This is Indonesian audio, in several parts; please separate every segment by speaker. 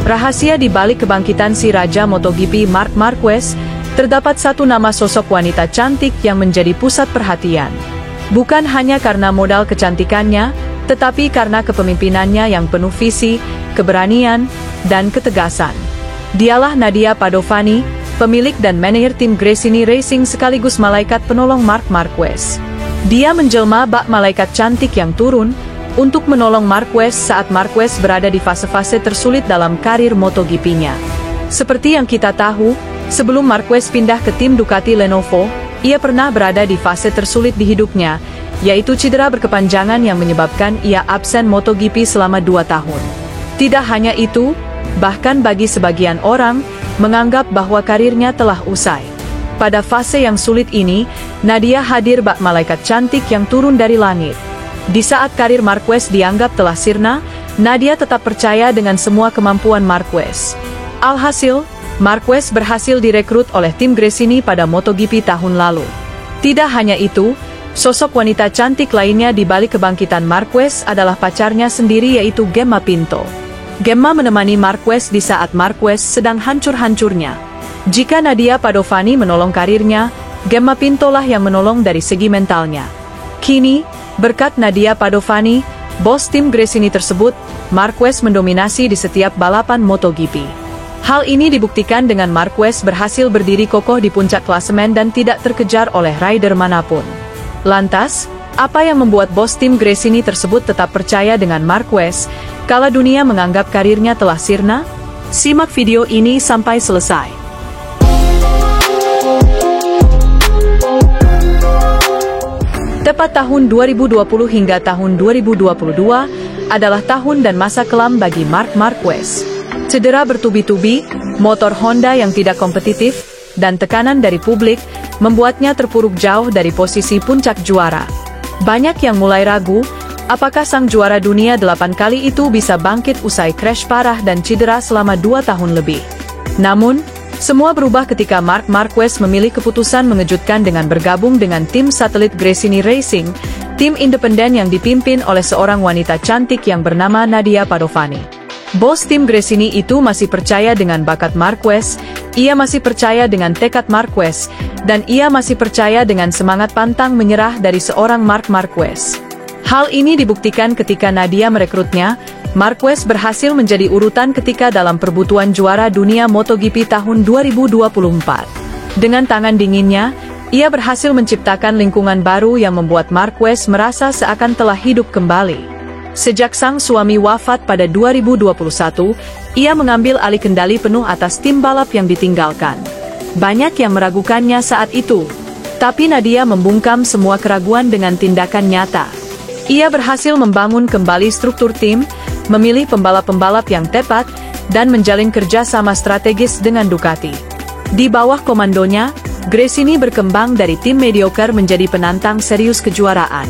Speaker 1: Rahasia di balik kebangkitan si Raja MotoGP Marc Marquez, terdapat satu nama sosok wanita cantik yang menjadi pusat perhatian. Bukan hanya karena modal kecantikannya, tetapi karena kepemimpinannya yang penuh visi, keberanian, dan ketegasan. Dialah Nadia Padovani, pemilik dan manajer tim Gresini Racing sekaligus malaikat penolong Marc Marquez. Dia menjelma bak malaikat cantik yang turun untuk menolong Marquez saat Marquez berada di fase-fase tersulit dalam karir MotoGP-nya. Seperti yang kita tahu, sebelum Marquez pindah ke tim Ducati Lenovo, ia pernah berada di fase tersulit di hidupnya, yaitu cedera berkepanjangan yang menyebabkan ia absen MotoGP selama 2 tahun. Tidak hanya itu, bahkan bagi sebagian orang, menganggap bahwa karirnya telah usai. Pada fase yang sulit ini, Nadia hadir bak malaikat cantik yang turun dari langit. Di saat karir Marquez dianggap telah sirna, Nadia tetap percaya dengan semua kemampuan Marquez. Alhasil, Marquez berhasil direkrut oleh tim Gresini pada MotoGP tahun lalu. Tidak hanya itu, sosok wanita cantik lainnya di balik kebangkitan Marquez adalah pacarnya sendiri yaitu Gemma Pinto. Gemma menemani Marquez di saat Marquez sedang hancur-hancurnya. Jika Nadia Padovani menolong karirnya, Gemma Pinto lah yang menolong dari segi mentalnya. Kini, berkat Nadia Padovani, bos tim Gresini tersebut, Marquez mendominasi di setiap balapan MotoGP. Hal ini dibuktikan dengan Marquez berhasil berdiri kokoh di puncak klasemen dan tidak terkejar oleh rider manapun. Lantas, apa yang membuat bos tim Gresini tersebut tetap percaya dengan Marquez, kala dunia menganggap karirnya telah sirna? Simak video ini sampai selesai. Tepat tahun 2020 hingga tahun 2022 adalah tahun dan masa kelam bagi Marc Marquez. Cedera bertubi-tubi, motor Honda yang tidak kompetitif, dan tekanan dari publik, membuatnya terpuruk jauh dari posisi puncak juara. Banyak yang mulai ragu, apakah sang juara dunia 8 kali itu bisa bangkit usai crash parah dan cedera selama 2 tahun lebih. Namun, semua berubah ketika Marc Marquez memilih keputusan mengejutkan dengan bergabung dengan tim satelit Gresini Racing, tim independen yang dipimpin oleh seorang wanita cantik yang bernama Nadia Padovani. Bos tim Gresini itu masih percaya dengan bakat Marquez, ia masih percaya dengan tekad Marquez, dan ia masih percaya dengan semangat pantang menyerah dari seorang Marc Marquez. Hal ini dibuktikan ketika Nadia merekrutnya, Marquez berhasil menjadi urutan ketiga dalam perebutan juara dunia MotoGP tahun 2024. Dengan tangan dinginnya, ia berhasil menciptakan lingkungan baru yang membuat Marquez merasa seakan telah hidup kembali. Sejak sang suami wafat pada 2021, ia mengambil alih kendali penuh atas tim balap yang ditinggalkan. Banyak yang meragukannya saat itu, tapi Nadia membungkam semua keraguan dengan tindakan nyata. Ia berhasil membangun kembali struktur tim, memilih pembalap-pembalap yang tepat, dan menjalin kerja sama strategis dengan Ducati. Di bawah komandonya, Gresini berkembang dari tim mediocre menjadi penantang serius kejuaraan.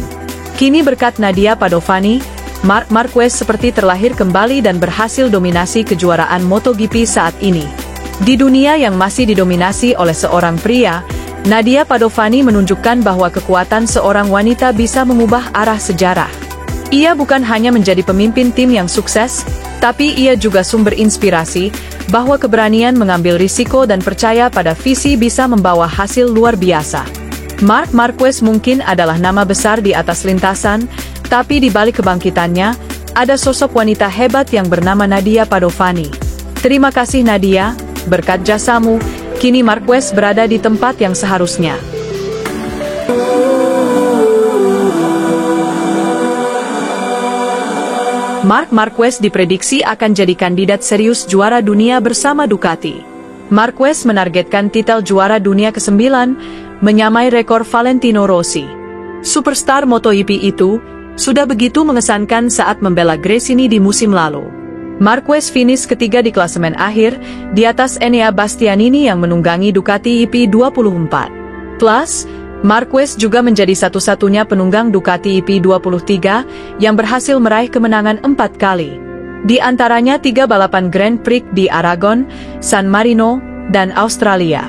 Speaker 1: Kini berkat Nadia Padovani, Marc Marquez seperti terlahir kembali dan berhasil dominasi kejuaraan MotoGP saat ini. Di dunia yang masih didominasi oleh seorang pria, Nadia Padovani menunjukkan bahwa kekuatan seorang wanita bisa mengubah arah sejarah. Ia bukan hanya menjadi pemimpin tim yang sukses, tapi ia juga sumber inspirasi, bahwa keberanian mengambil risiko dan percaya pada visi bisa membawa hasil luar biasa. Marc Marquez mungkin adalah nama besar di atas lintasan, tapi di balik kebangkitannya, ada sosok wanita hebat yang bernama Nadia Padovani. Terima kasih Nadia, berkat jasamu, kini Marquez berada di tempat yang seharusnya. Marc Marquez diprediksi akan jadi kandidat serius juara dunia bersama Ducati. Marquez menargetkan titel juara dunia ke-9, menyamai rekor Valentino Rossi. Superstar MotoGP itu sudah begitu mengesankan saat membela Gresini di musim lalu. Marquez finish ketiga di klasemen akhir, di atas Enea Bastianini yang menunggangi Ducati EP24. Plus, Marquez juga menjadi satu-satunya penunggang Ducati EP23 yang berhasil meraih kemenangan 4 kali. Di antaranya 3 balapan Grand Prix di Aragon, San Marino, dan Australia.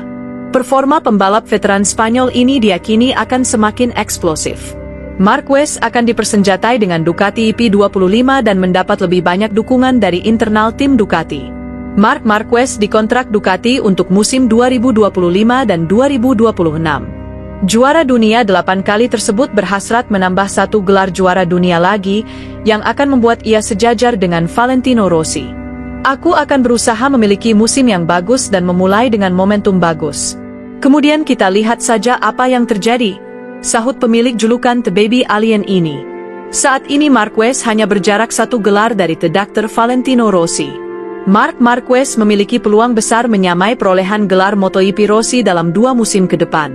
Speaker 1: Performa pembalap veteran Spanyol ini diyakini akan semakin eksplosif. Marquez akan dipersenjatai dengan Ducati EP25 dan mendapat lebih banyak dukungan dari internal tim Ducati. Marc Marquez dikontrak Ducati untuk musim 2025 dan 2026. Juara dunia 8 kali tersebut berhasrat menambah 1 gelar juara dunia lagi, yang akan membuat ia sejajar dengan Valentino Rossi. Aku akan berusaha memiliki musim yang bagus dan memulai dengan momentum bagus. Kemudian kita lihat saja apa yang terjadi, sahut pemilik julukan The Baby Alien ini. Saat ini Marquez hanya berjarak 1 gelar dari The Dr. Valentino Rossi. Marc Marquez memiliki peluang besar menyamai perolehan gelar MotoGP Rossi dalam 2 musim ke depan.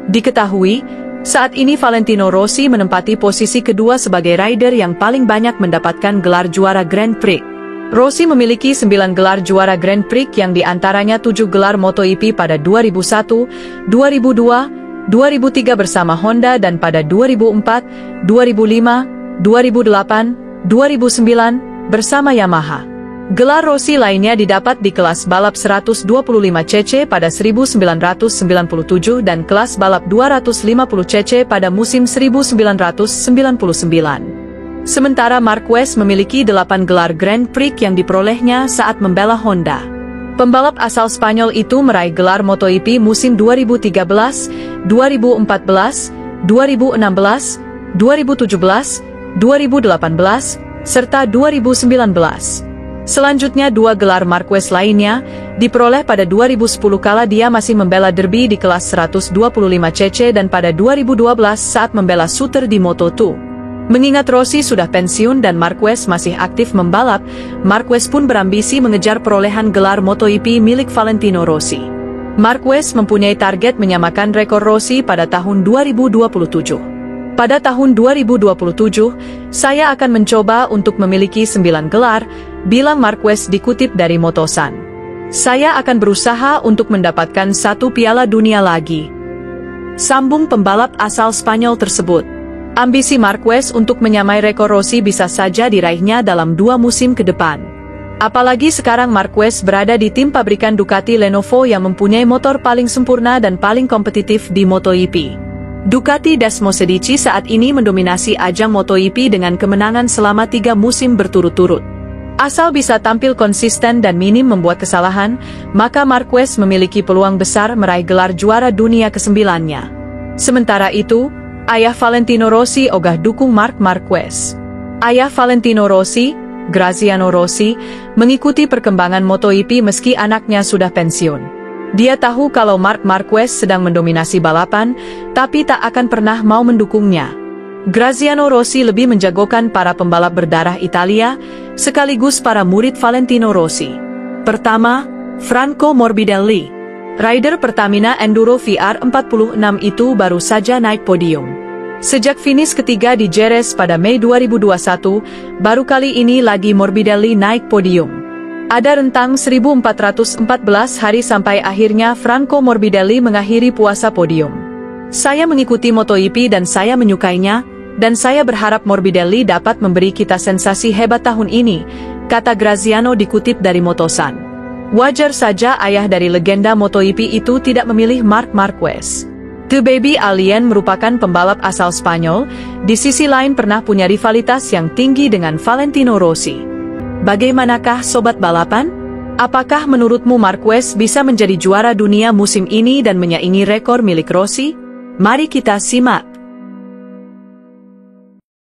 Speaker 1: Diketahui, saat ini Valentino Rossi menempati posisi kedua sebagai rider yang paling banyak mendapatkan gelar juara Grand Prix. Rossi memiliki 9 gelar juara Grand Prix yang diantaranya 7 gelar MotoGP pada 2001, 2002, 2003 bersama Honda dan pada 2004, 2005, 2008, 2009, bersama Yamaha. Gelar Rossi lainnya didapat di kelas balap 125cc pada 1997 dan kelas balap 250cc pada musim 1999. Sementara Marquez memiliki 8 gelar Grand Prix yang diperolehnya saat membela Honda. Pembalap asal Spanyol itu meraih gelar MotoGP musim 2013, 2014, 2016, 2017, 2018, serta 2019. Selanjutnya 2 gelar Marquez lainnya diperoleh pada 2010 kala dia masih membela derby di kelas 125cc dan pada 2012 saat membela Suter di Moto2. Mengingat Rossi sudah pensiun dan Marquez masih aktif membalap, Marquez pun berambisi mengejar perolehan gelar MotoGP milik Valentino Rossi. Marquez mempunyai target menyamakan rekor Rossi pada tahun 2027. Pada tahun 2027, saya akan mencoba untuk memiliki 9 gelar, bilang Marquez dikutip dari Motosan. Saya akan berusaha untuk mendapatkan 1 piala dunia lagi, sambung pembalap asal Spanyol tersebut. Ambisi Marquez untuk menyamai rekor Rossi bisa saja diraihnya dalam 2 musim ke depan. Apalagi sekarang Marquez berada di tim pabrikan Ducati Lenovo yang mempunyai motor paling sempurna dan paling kompetitif di MotoGP. Ducati Dasmo Sedici saat ini mendominasi ajang MotoGP dengan kemenangan selama 3 musim berturut-turut. Asal bisa tampil konsisten dan minim membuat kesalahan, maka Marquez memiliki peluang besar meraih gelar juara dunia ke-9-nya. Sementara itu, ayah Valentino Rossi ogah dukung Marc Marquez. Ayah Valentino Rossi, Graziano Rossi, mengikuti perkembangan MotoGP meski anaknya sudah pensiun. Dia tahu kalau Marc Marquez sedang mendominasi balapan, tapi tak akan pernah mau mendukungnya. Graziano Rossi lebih menjagokan para pembalap berdarah Italia, sekaligus para murid Valentino Rossi. Pertama, Franco Morbidelli. Rider Pertamina Enduro VR46 itu baru saja naik podium. Sejak finish ketiga di Jerez pada Mei 2021, baru kali ini lagi Morbidelli naik podium. Ada rentang 1414 hari sampai akhirnya Franco Morbidelli mengakhiri puasa podium. Saya mengikuti MotoGP dan saya menyukainya, dan saya berharap Morbidelli dapat memberi kita sensasi hebat tahun ini, kata Graziano dikutip dari Motosan. Wajar saja ayah dari legenda MotoGP itu tidak memilih Marc Marquez. The Baby Alien merupakan pembalap asal Spanyol, di sisi lain pernah punya rivalitas yang tinggi dengan Valentino Rossi. Bagaimanakah sobat balapan? Apakah menurutmu Marquez bisa menjadi juara dunia musim ini dan menyaingi rekor milik Rossi? Mari kita simak.